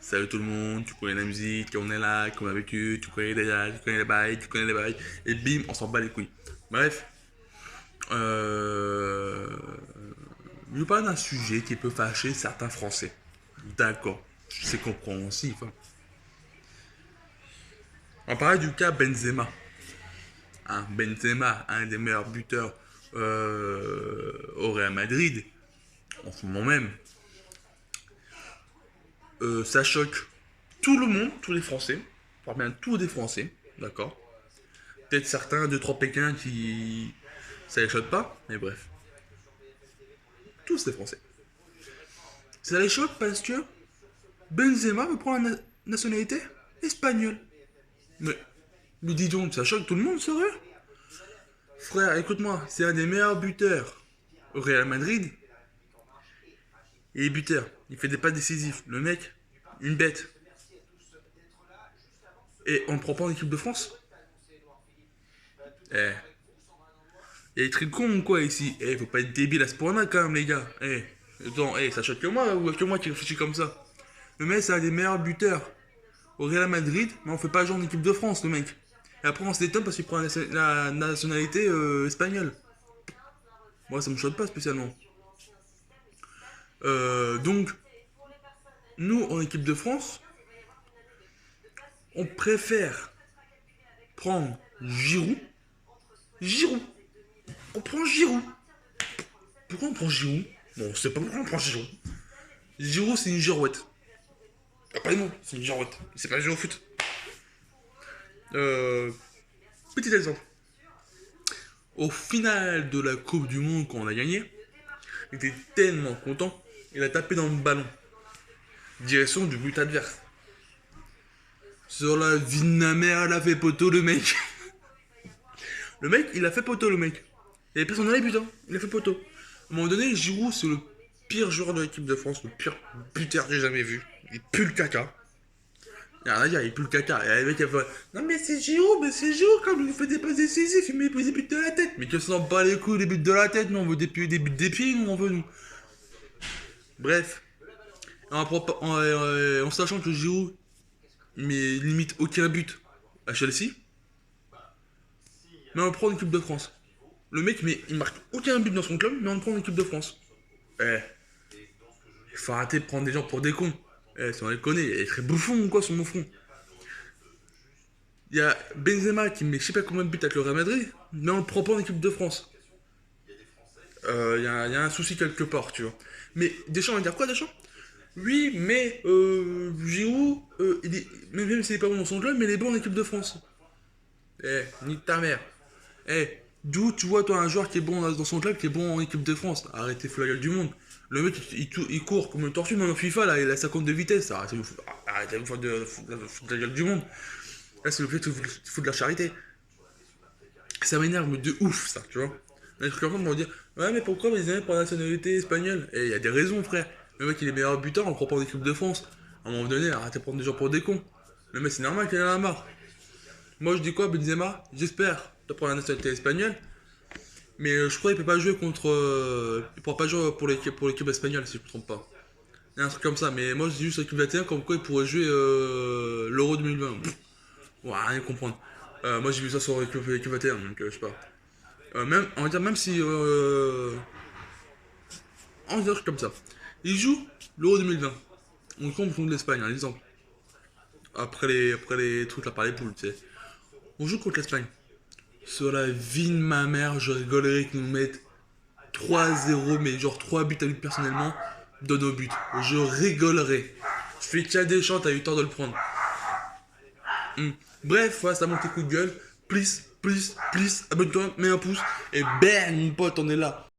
Salut tout le monde, tu connais la musique, on est là, qu'on a vécu, tu connais déjà, tu connais les bails, tu connais les bails, et bim, on s'en bat les couilles. Bref, euh... je parle d'un sujet qui peut fâcher certains Français. D'accord, c'est compréhensif. Hein. On parlait du cas Benzema. Hein, Benzema, un des meilleurs buteurs au Real Madrid, en ce moment même. Ça choque tout le monde, tous les Français, voire bien tous les Français, d'accord. Peut-être certains, deux, trois Pékins qui ça les choque pas, mais bref, tous les Français. Ça les choque parce que Benzema veut prendre la nationalité espagnole. Mais dis donc, ça choque tout le monde, sérieux? Frère, écoute-moi, c'est un des meilleurs buteurs au Real Madrid. Il est buteur, il fait des pas décisifs. Le mec, une bête. Et on ne prend pas en équipe de France. Eh, il est très con ou quoi ici? Eh, faut pas être débile à ce point-là quand même, les gars. Eh, attends, ça choque que moi ou que moi qui réfléchis comme ça? Le mec, c'est un des meilleurs buteurs au Real Madrid, mais on fait pas jouer en équipe de France, le mec. Et après, on se détonne parce qu'il prend la nationalité espagnole. Moi, ça me choque pas spécialement. Donc, nous, en équipe de France, on préfère prendre Giroud. Giroud. On prend Giroud. Pourquoi on prend Giroud? Bon, on sait pas pourquoi on prend Giroud. Giroud, c'est une girouette. Ah, pas non, c'est une girouette. C'est pas jouer au foot. Euh, Petit exemple. Au final de la Coupe du Monde, quand on a gagné, il était tellement content, il a tapé dans le ballon. Direction du but adverse. Sur la vie de ma mère, il a fait poteau le mec. Le mec, il a fait poteau le mec. Il y avait personne dans les buts, hein. Il a fait poteau. À un moment donné, Giroud, c'est le pire joueur de l'équipe de France, le pire buteur que j'ai jamais vu. Il pue le caca. Il y a rien à dire, il pue le caca. Et les mecs, ils font non, mais c'est Giroud, comme il fait des passes décisives, il met des buts de la tête. Mais que ça n'en pas les couilles, les buts de la tête, nous on veut des buts des pieds, nous on veut nous. Bref. En sachant que Giroud, mais limite aucun but à Chelsea, mais on le prend en équipe de France. Le mec, mais il marque aucun but dans son club, mais on le prend en équipe de France. Eh, il faut arrêter de prendre des gens pour des cons. Eh, si on les connaît, il est très bouffon ou quoi sur mon front. Il y a Benzema qui met je sais pas combien de buts avec le Real Madrid, mais on le prend pas en équipe de France. Il y a un souci quelque part, tu vois. Mais Deschamps va dire quoi, Deschamps? Oui, mais Giroud, même s'il est pas bon dans son club, mais il est bon en équipe de France. Eh, nique ta mère. Eh, d'où tu vois, toi, un joueur qui est bon dans son club, qui est bon en équipe de France? Arrêtez, fous la gueule du monde. Le mec, il court comme une tortue, même en FIFA, là, il a 50 de vitesse. Arrêtez de foutre de la gueule du monde. Là, c'est le fait de foutre de la charité. Ça m'énerve, mais de ouf, ça, tu vois. Les trucs comme ça, on va dire, ouais, mais pourquoi les amis pour la nationalité espagnole? Et il y a des raisons, frère. Le mec, il est meilleur buteur, on le prend pas en équipe de France. À un moment donné, arrêtez de prendre des gens pour des cons. Le mec, c'est normal qu'il en a marre. Moi, je dis quoi, Benzema? J'espère de prendre la nationalité espagnole. Mais je crois qu'il peut pas jouer contre. Il pourra pas jouer pour l'équipe espagnole, si je me trompe pas. Il y a un truc comme ça, mais moi, je dis juste l'équipe 21, comme quoi il pourrait jouer l'Euro 2020. Pff, ouais, rien comprendre. Moi, j'ai vu ça sur l'équipe 21, donc je sais pas. Même, on va dire, même si. On va dire comme ça. Il joue l'Euro 2020. On compte contre l'Espagne, un exemple. Après les trucs là par les poules, tu sais. On joue contre l'Espagne. Sur la vie de ma mère, je rigolerais qu'ils nous mettent 3-0, mais genre 3 buts à lui personnellement, de nos buts. Je rigolerais. Je fais qu'il y a des chances, t'as eu tort de le prendre. Bref, voilà, ça monte tes coups de gueule. Please, please, please, abonne-toi, mets un pouce. Et bang, mon pote, on est là.